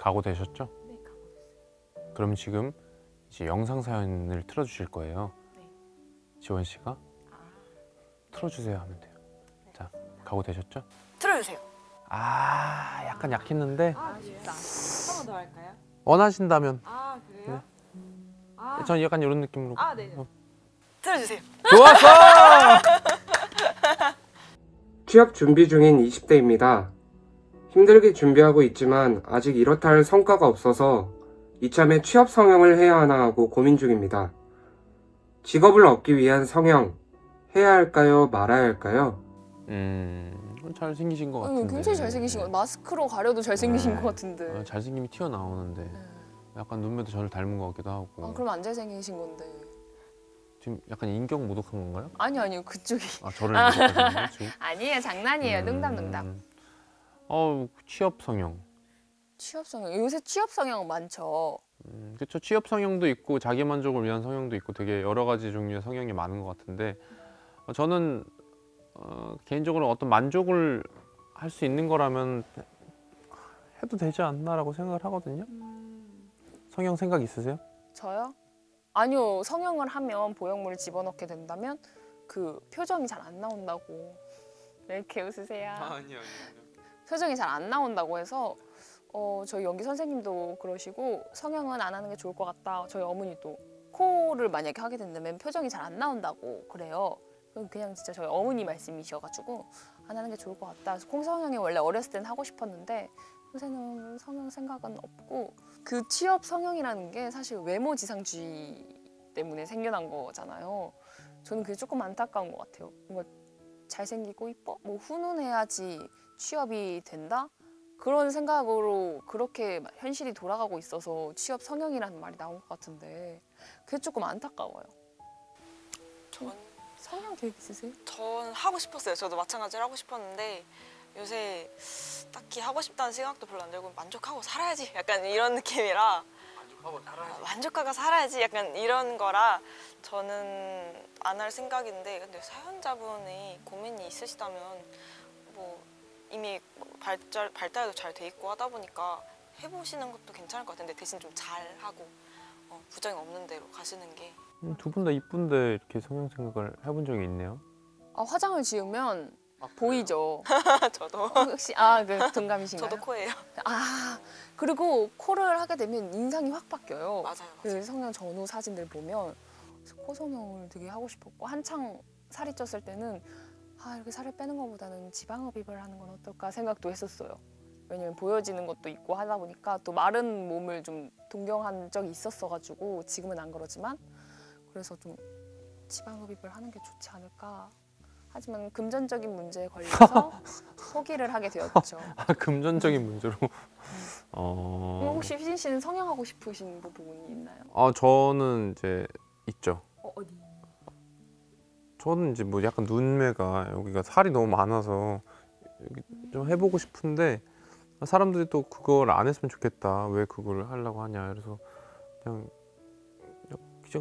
각오되셨죠? 네, 각오됐어요. 그럼 지금 이제 영상 사연을 틀어주실 거예요. 네. 지원 씨가 틀어주세요 하면 돼요. 자, 각오되셨죠? 틀어주세요. 아, 약간 약했는데 아쉽다. 한 번 더 할까요? 원하신다면. 아, 그래요? 아, 전 약간 이런 느낌으로. 네. 틀어주세요. 좋았어! 취업 준비 중인 20대입니다. 힘들게 준비하고 있지만 아직 이렇다 할 성과가 없어서 이참에 취업 성형을 해야 하나 하고 고민 중입니다. 직업을 얻기 위한 성형 해야 할까요? 말아야 할까요? 잘생기신 것 같은데. 굉장히 잘생기신 것 같아요. 마스크로 가려도 잘생기신 것 같은데. 잘생김이 튀어나오는데 약간 눈매도 저를 닮은 것 같기도 하고. 그럼 안 잘생기신 건데. 지금 약간 인격 모독한 건가요? 아니요 그쪽이. 저를 모독하시는 지금? 아니에요, 장난이에요. 농담. 취업 성형. 취업 성형, 요새 취업 성형 많죠. 그렇죠. 취업 성형도 있고 자기 만족을 위한 성형도 있고 되게 여러 가지 종류의 성형이 많은 것 같은데 저는 개인적으로 어떤 만족을 할 수 있는 거라면 해도 되지 않나라고 생각을 하거든요. 성형 생각 있으세요? 저요? 아니요, 성형을 하면 보형물을 집어넣게 된다면 그 표정이 잘 안 나온다고. 왜 이렇게 웃으세요? 아니요. 표정이 잘 안 나온다고 해서 저희 연기 선생님도 그러시고 성형은 안 하는 게 좋을 것 같다. 저희 어머니도 코를 만약에 하게 된다면 표정이 잘 안 나온다고 그래요. 그냥 진짜 저희 어머니 말씀이셔가지고 안 하는 게 좋을 것 같다. 그래서 콩성형이 원래 어렸을 땐 하고 싶었는데 요새는 성형 생각은 없고, 그 취업 성형이라는 게 사실 외모 지상주의 때문에 생겨난 거잖아요. 저는 그게 조금 안타까운 것 같아요. 뭔가 잘생기고 이뻐? 뭐 훈훈해야지 취업이 된다? 그런 생각으로 그렇게 현실이 돌아가고 있어서 취업 성형이라는 말이 나온 것 같은데 그게 조금 안타까워요. 성형 계획 있으세요? 전 하고 싶었어요. 저도 마찬가지로 하고 싶었는데 요새 딱히 하고 싶다는 생각도 별로 안 들고 만족하고 살아야지 약간 이런 느낌이라 만족하고 살아야지 약간 이런 거라 저는 안 할 생각인데, 근데 사연자분이 고민이 있으시다면 뭐 이미 발달도 잘 돼 있고 하다 보니까 해보시는 것도 괜찮을 것 같은데 대신 좀 잘하고 부정이 없는 대로 가시는 게. 두 분 다 이쁜데 이렇게 성형 생각을 해본 적이 있네요. 화장을 지으면 보이죠. 저도. 혹시 그 동감이신가요? 저도 코예요. 그리고 코를 하게 되면 인상이 확 바뀌어요. 맞아요. 그 성형 전후 사진들 보면 코 성형을 되게 하고 싶었고, 한창 살이 쪘을 때는 이렇게 살을 빼는 것보다는 지방흡입을 하는 건 어떨까 생각도 했었어요. 왜냐면 보여지는 것도 있고 하다 보니까 또 마른 몸을 좀 동경한 적이 있었어가지고 지금은 안 그러지만, 그래서 좀 지방흡입을 하는 게 좋지 않을까. 하지만 금전적인 문제에 걸려서 포기를 하게 되었죠. 금전적인 문제로. 혹시 휘진 씨는 성형하고 싶으신 부분이 있나요? 저는 이제 있죠. 어디? 저는 이제 뭐 약간 눈매가 여기가 살이 너무 많아서 좀 해보고 싶은데 사람들이 또 그걸 안 했으면 좋겠다. 왜 그걸 하려고 하냐. 그래서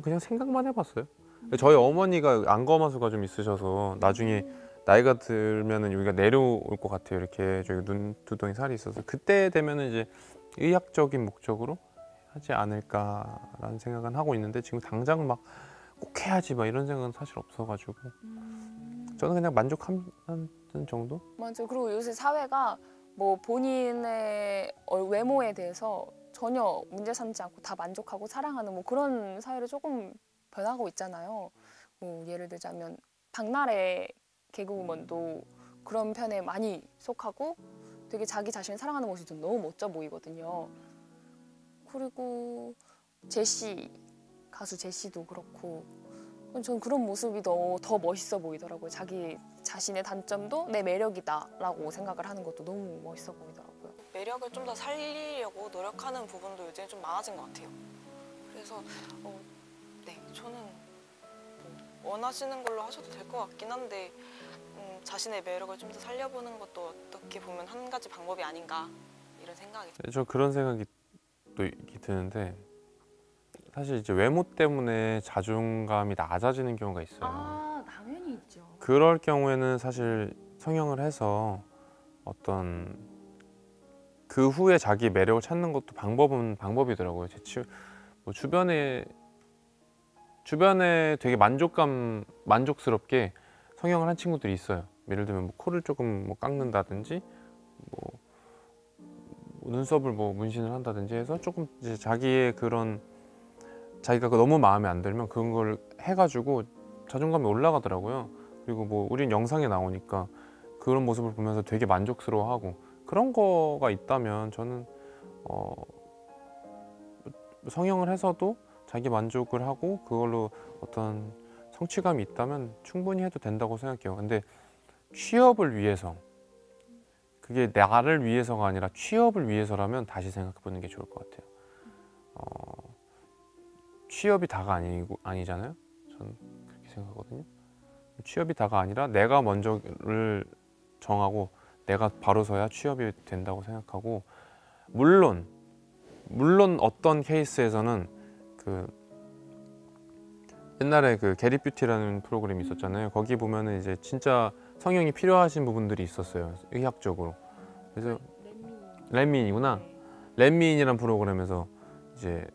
그냥 생각만 해봤어요. 저희 어머니가 안검하수가 좀 있으셔서 나중에 나이가 들면은 여기가 내려올 것 같아요. 이렇게 저기 눈두덩이 살이 있어서 그때 되면은 이제 의학적인 목적으로 하지 않을까라는 생각은 하고 있는데 지금 당장 막 꼭 해야지 막 이런 생각은 사실 없어가지고 저는 그냥 만족하는 정도? 맞아요. 그리고 요새 사회가 뭐 본인의 외모에 대해서 전혀 문제 삼지 않고 다 만족하고 사랑하는 뭐 그런 사회로 조금 변하고 있잖아요. 뭐 예를 들자면 박나래 개그우먼도 그런 편에 많이 속하고 되게 자기 자신을 사랑하는 모습도 너무 멋져 보이거든요. 그리고 가수 제시도 그렇고 전 그런 모습이 더 멋있어 보이더라고요. 자기 자신의 단점도 내 매력이다라고 생각을 하는 것도 너무 멋있어 보이더라고요. 매력을 좀 더 살리려고 노력하는 부분도 요즘에 좀 많아진 것 같아요. 그래서 네, 저는 뭐 원하시는 걸로 하셔도 될 것 같긴 한데 자신의 매력을 좀 더 살려보는 것도 어떻게 보면 한 가지 방법이 아닌가 이런 생각이 들어요. 저 그런 생각이 또 드는데 사실 이제 외모 때문에 자존감이 낮아지는 경우가 있어요. 당연히 있죠. 그럴 경우에는 사실 성형을 해서 어떤 그 후에 자기 매력을 찾는 것도 방법은 방법이더라고요. 뭐 주변에 되게 만족스럽게 성형을 한 친구들이 있어요. 예를 들면 뭐 코를 조금 뭐 깎는다든지 뭐 눈썹을 뭐 문신을 한다든지 해서 조금 이제 자기의 그런 자기가 너무 마음에 안 들면 그런 걸 해가지고 자존감이 올라가더라고요. 그리고 뭐 우린 영상에 나오니까 그런 모습을 보면서 되게 만족스러워하고 그런 거가 있다면 저는 성형을 해서도 자기 만족을 하고 그걸로 어떤 성취감이 있다면 충분히 해도 된다고 생각해요. 근데 취업을 위해서 그게 나를 위해서가 아니라 취업을 위해서라면 다시 생각해 보는 게 좋을 것 같아요. 취업이 다가 아니잖아요. 저는 그렇게 생각하거든요. 취업이 다가 아니라 내가 먼저를 정하고 내가 바로 서야 취업이 된다고 생각하고 물론 어떤 케이스에서는 그 옛날에 그 게리 뷰티라는 프로그램이 있었잖아요. 거기 보면은 이제 진짜 성형이 필요하신 부분들이 있었어요. 의학적으로. 그래서 렛미인이구나. 렛미인이라는 프로그램에서 이제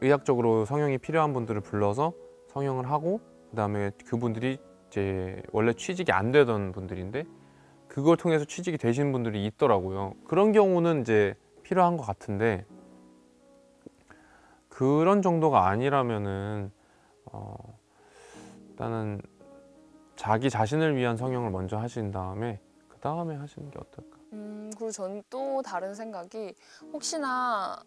의학적으로 성형이 필요한 분들을 불러서 성형을 하고 그다음에 그분들이 이제 원래 취직이 안 되던 분들인데 그걸 통해서 취직이 되신 분들이 있더라고요. 그런 경우는 이제 필요한 것 같은데 그런 정도가 아니라면은 일단은 자기 자신을 위한 성형을 먼저 하신 다음에 그 다음에 하시는 게 어떨까? 그리고 전 또 다른 생각이 혹시나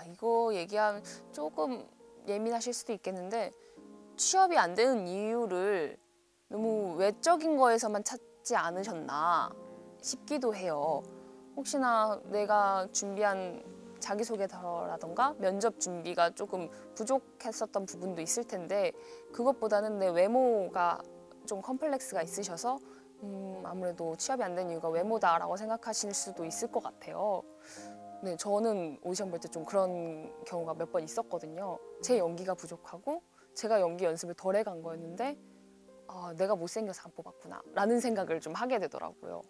이거 얘기하면 조금 예민하실 수도 있겠는데 취업이 안 되는 이유를 너무 외적인 거에서만 찾지 않으셨나 싶기도 해요. 혹시나 내가 준비한 자기소개서라던가 면접 준비가 조금 부족했었던 부분도 있을 텐데 그것보다는 내 외모가 좀 컴플렉스가 있으셔서 아무래도 취업이 안 된 이유가 외모다라고 생각하실 수도 있을 것 같아요. 네, 저는 오디션 볼 때 좀 그런 경우가 몇 번 있었거든요. 제 연기가 부족하고 제가 연기 연습을 덜 해간 거였는데 내가 못생겨서 안 뽑았구나 라는 생각을 좀 하게 되더라고요.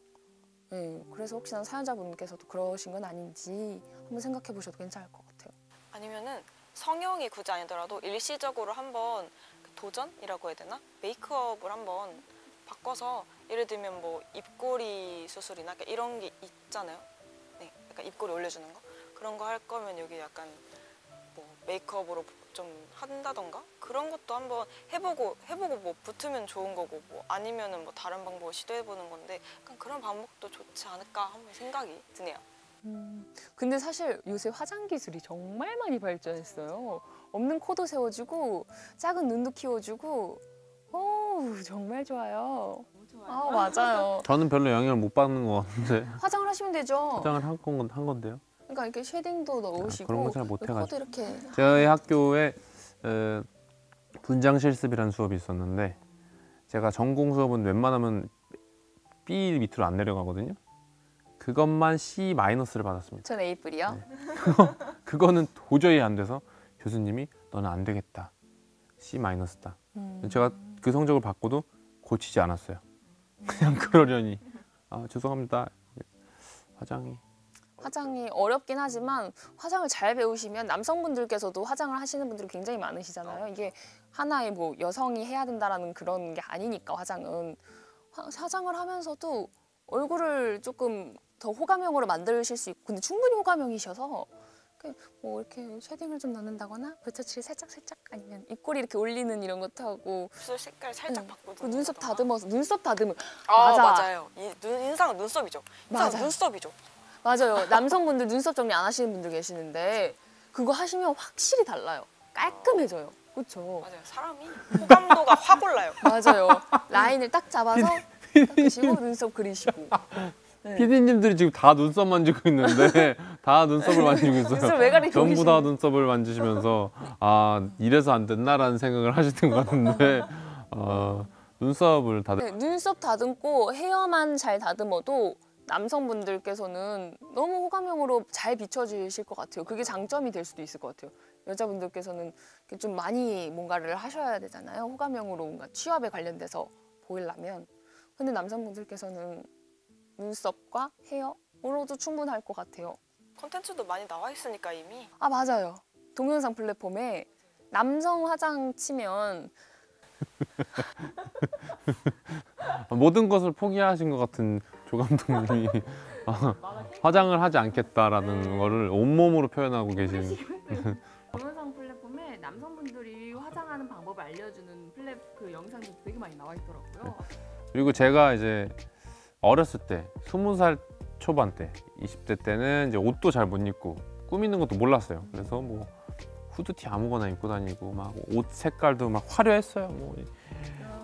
네, 그래서 혹시나 사연자분께서도 그러신 건 아닌지 한번 생각해 보셔도 괜찮을 것 같아요. 아니면은 성형이 굳이 아니더라도 일시적으로 한번 그 도전이라고 해야 되나? 메이크업을 한번 바꿔서 예를 들면 뭐 입꼬리 수술이나 이런 게 있잖아요. 네, 약간 입꼬리 올려주는 거 그런 거 할 거면 여기 약간 뭐 메이크업으로 좀 한다던가 그런 것도 한번 해보고 뭐 붙으면 좋은 거고 뭐 아니면은 뭐 다른 방법을 시도해보는 건데 약간 그런 방법도 좋지 않을까 한번 생각이 드네요. 근데 사실 요새 화장 기술이 정말 많이 발전했어요. 없는 코도 세워주고 작은 눈도 키워주고 정말 좋아요. 맞아요. 저는 별로 영향을 못 받는 것 같은데 화장을 하시면 되죠. 화장을 한 건데요. 그러니까 이렇게 쉐딩도 넣으시고 그런 거 잘 못 코도 해가지고. 이렇게 저희 학교에 분장 실습이라는 수업이 있었는데 제가 전공 수업은 웬만하면 B 밑으로 안 내려가거든요. 그것만 C 마이너스를 받았습니다. 전 A뿔이요. 네. 그거는 도저히 안 돼서 교수님이 너는 안 되겠다. C 마이너스다. 제가 그 성적을 받고도 고치지 않았어요. 그냥 그러려니 죄송합니다. 화장이 어렵긴 하지만 화장을 잘 배우시면 남성분들께서도 화장을 하시는 분들이 굉장히 많으시잖아요. 이게 하나의 뭐 여성이 해야 된다라는 그런 게 아니니까 화장은 화장을 하면서도 얼굴을 조금 더 호감형으로 만드실 수 있고 근데 충분히 호감형이셔서 뭐 이렇게 쉐딩을 좀 넣는다거나 붓터치를 살짝 아니면 입꼬리 이렇게 올리는 이런 것도 하고 입술 색깔 살짝 바꾸고 눈썹 다듬어 맞아요. 인상은 눈썹이죠. 맞아. 눈썹이죠. 맞아요. 남성분들 눈썹 정리 안 하시는 분들 계시는데 그거 하시면 확실히 달라요. 깔끔해져요. 그렇죠? 맞아요. 사람이 호감도가 확 올라요. 맞아요. 라인을 딱 잡아서 닦으시고 눈썹 그리시고. 네. PD님들이 지금 다 눈썹 만지고 있는데 다 눈썹을 만지고 있어요. 눈썹 왜 가리고 전부 다 계시는 눈썹을 만지시면서 이래서 안 됐나라는 생각을 하시는 것 같은데 눈썹을 눈썹 다듬고 헤어만 잘 다듬어도 남성분들께서는 너무 호감형으로 잘 비춰지실 것 같아요. 그게 장점이 될 수도 있을 것 같아요. 여자분들께서는 좀 많이 뭔가를 하셔야 되잖아요. 호감형으로 뭔가 취업에 관련돼서 보이려면. 근데 남성분들께서는 눈썹과 헤어 으로도 충분할 것 같아요. 콘텐츠도 많이 나와 있으니까 이미. 아 맞아요. 동영상 플랫폼에 남성 화장 치면 모든 것을 포기하신 것 같은 조 감독님이 화장을 하지 않겠다라는 거를 온몸으로 표현하고 계신. 동영상 플랫폼에 남성분들이 화장하는 방법을 알려주는 그 영상도 되게 많이 나와 있더라고요. 그리고 제가 이제 어렸을 때 20살 초반 때 20대 때는 이제 옷도 잘 못 입고 꾸미는 것도 몰랐어요. 그래서 뭐 후드티 아무거나 입고 다니고 막 옷 색깔도 막 화려했어요.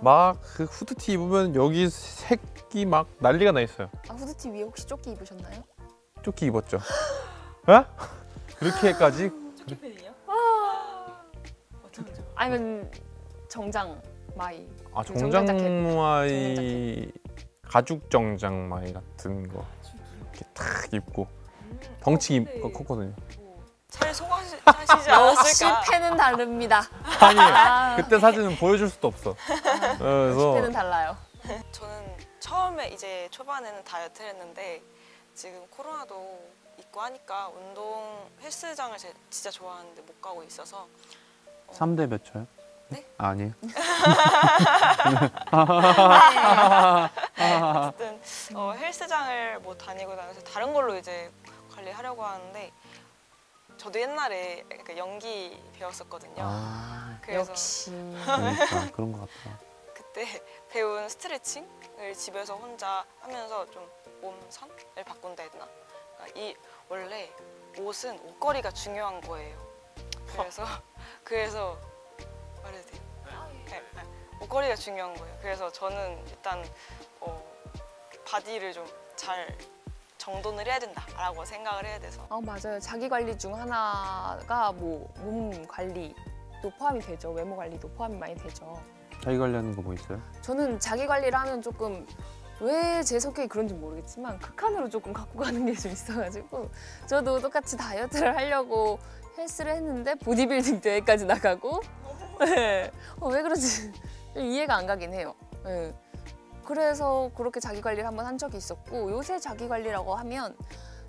막 그 후드티 입으면 여기 색이 막 난리가 나 있어요. 아, 후드티 위에 혹시 조끼 입으셨나요? 조끼 입었죠. 어? 그렇게까지? 조끼 팬이요? 어쩌죠? 아니면 정장 마이. 아 정장 자켓. 정장마이 가죽 정장마이 같은 거 이렇게 탁 입고 덩치 컸거든요. 잘 소화하시지 역시 않았을까? 팬은 다릅니다. 아니 그때 사진은 보여줄 수도 없어. 역시 그래서 팬은 달라요. 저는 처음에 이제 초반에는 다이어트를 했는데 지금 코로나도 있고 하니까 운동 헬스장을 진짜 좋아하는데 못 가고 있어서 3대 몇 초요? 네? 아, 아니에요. 어쨌든 헬스장을 뭐 다니고 다녀서 다른 걸로 이제 관리하려고 하는데 저도 옛날에 약간 연기 배웠었거든요. 아, 그래서 역시. 그러니까 그런 것 같아. 그때 배운 스트레칭을 집에서 혼자 하면서 좀 몸선을 바꾼다 해야 되나? 그러니까 원래 옷은 옷걸이가 중요한 거예요. 그래서 말해도 돼요? 네. 옷걸이가 중요한 거예요. 그래서 저는 일단 바디를 좀 잘 정돈을 해야 된다라고 생각을 해야 돼서 맞아요. 자기 관리 중 하나가 뭐 몸 관리도 포함이 되죠. 외모 관리도 포함이 많이 되죠. 자기 관리하는 거 뭐 있어요? 저는 자기 관리를 하면 조금 왜 제 성격이 그런지 모르겠지만 극한으로 조금 갖고 가는 게 좀 있어가지고 저도 똑같이 다이어트를 하려고 헬스를 했는데 보디빌딩 대회까지 나가고 네. 왜 그런지 좀 이해가 안 가긴 해요. 네. 그래서 그렇게 자기 관리를 한번 한 적이 있었고 요새 자기 관리라고 하면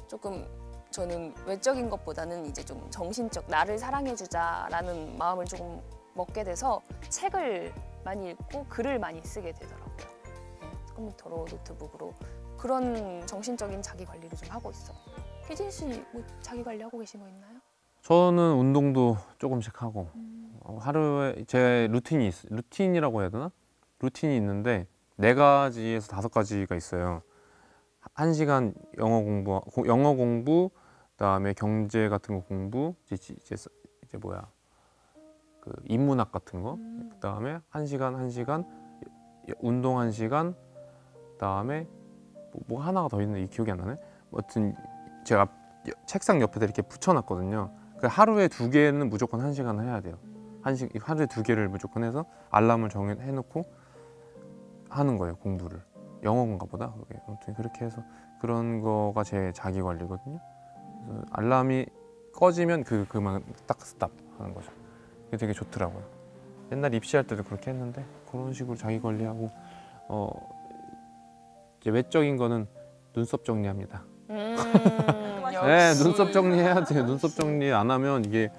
조금 저는 외적인 것보다는 이제 좀 정신적 나를 사랑해주자라는 마음을 조금 먹게 돼서 책을 많이 읽고 글을 많이 쓰게 되더라고요. 네, 컴퓨터로 노트북으로 그런 정신적인 자기 관리를 좀 하고 있어요. 혜진 씨 뭐 자기 관리 하고 계신 거 있나요? 저는 운동도 조금씩 하고 하루에 제 루틴이라고 해야 되나? 루틴이 있는데 4가지에서 5가지가 있어요. 1시간 영어 공부, 그다음에 경제 같은 거 공부, 이제 뭐야 그 인문학 같은 거, 그다음에 1시간 운동 1시간, 그다음에 뭐 하나가 더 있는데 기억이 안 나네. 아무튼 제가 책상 옆에다 이렇게 붙여놨거든요. 그 하루에 2개는 무조건 1시간 해야 돼요. 하루에 2개를 무조건 해서 알람을 해놓고 하는 거예요. 공부를. 영어인가 보다. 그게. 아무튼 그렇게 해서 그런 거가 제 자기 관리거든요. 그래서 알람이 꺼지면 그만 딱 스탑 하는 거죠. 그게 되게 좋더라고요. 옛날 입시할 때도 그렇게 했는데 그런 식으로 자기 관리하고 이제 외적인 거는 눈썹 정리합니다. 네, 역시. 눈썹 정리해야 돼요. 눈썹 정리 안 하면 이게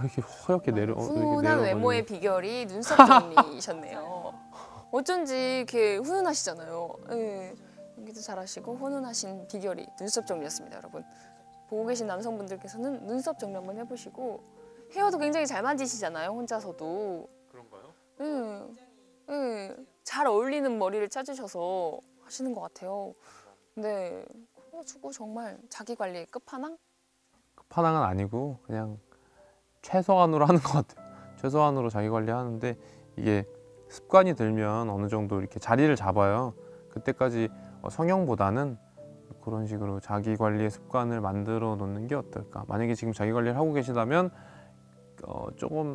이렇게 허옇게 훈훈한 외모의 비결이 눈썹 정리이셨네요. 어쩐지 이렇게 훈훈하시잖아요. 네. 연기도 잘하시고 훈훈하신 비결이 눈썹 정리였습니다, 여러분. 보고 계신 남성분들께서는 눈썹 정리 한번 해보시고 헤어도 굉장히 잘 만지시잖아요, 혼자서도. 그런가요? 네. 잘 어울리는 머리를 찾으셔서 하시는 것 같아요. 네. 그래가지고 정말 자기 관리의 끝판왕? 끝판왕은 아니고 그냥 최소한으로 하는 것 같아요. 최소한으로 자기 관리하는데 이게 습관이 들면 어느 정도 이렇게 자리를 잡아요. 그때까지 성형보다는 그런 식으로 자기 관리의 습관을 만들어 놓는 게 어떨까. 만약에 지금 자기 관리를 하고 계시다면 조금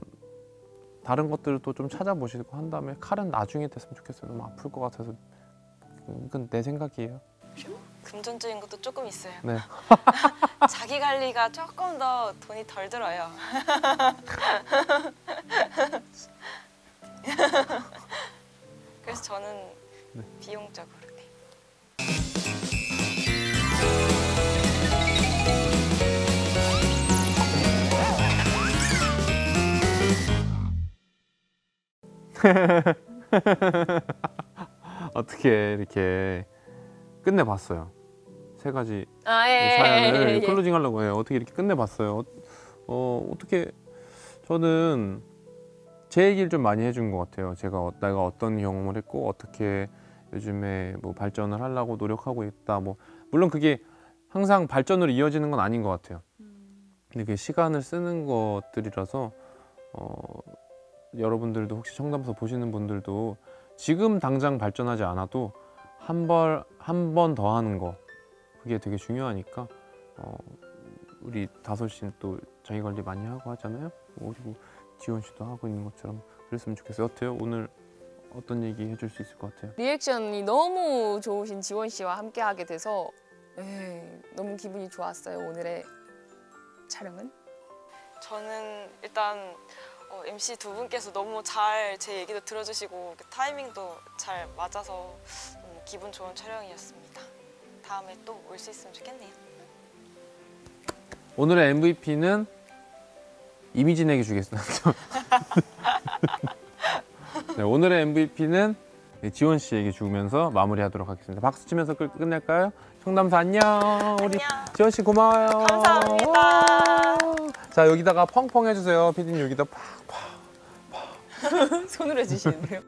다른 것들도 좀 찾아보시고 한 다음에 칼은 나중에 됐으면 좋겠어요. 너무 아플 것 같아서. 그건 내 생각이에요. 금전적인 것도 조금 있어요. 네. 자기 관리가 조금 더 돈이 덜 들어요. 그래서 저는 비용적으로. 어떻게 이렇게 끝내봤어요. 세 가지 아, 예, 사연을 예, 예. 클로징 하려고 해요. 어떻게 이렇게 끝내봤어요. 어떻게 저는 제 얘기를 좀 많이 해준 것 같아요. 내가 어떤 경험을 했고 어떻게 요즘에 뭐 발전을 하려고 노력하고 있다. 뭐 물론 그게 항상 발전으로 이어지는 건 아닌 것 같아요. 근데 그게 시간을 쓰는 것들이라서 여러분들도 혹시 청담서 보시는 분들도 지금 당장 발전하지 않아도 한 번 더 하는 거 그게 되게 중요하니까 우리 다솔 씨는 또 자기 관리 많이 하고 하잖아요. 그리고 지원 씨도 하고 있는 것처럼 그랬으면 좋겠어요. 어때요? 오늘 어떤 얘기 해줄 수 있을 것 같아요? 리액션이 너무 좋으신 지원 씨와 함께 하게 돼서 너무 기분이 좋았어요. 오늘의 촬영은. 저는 일단 MC 두 분께서 너무 잘 제 얘기도 들어주시고 타이밍도 잘 맞아서 너무 기분 좋은 촬영이었습니다. 다음에 또 올 수 있으면 좋겠네요. 오늘의 MVP는 이미진에게 주겠습니다. 네, 오늘의 MVP는 지원 씨에게 주면서 마무리하도록 하겠습니다. 박수 치면서 끝낼까요? 청담서 안녕. 우리 안녕. 지원 씨 고마워요. 감사합니다. 자 여기다가 펑펑 해주세요. 피디님 여기다 팍팍. 손으로 해주시는데요.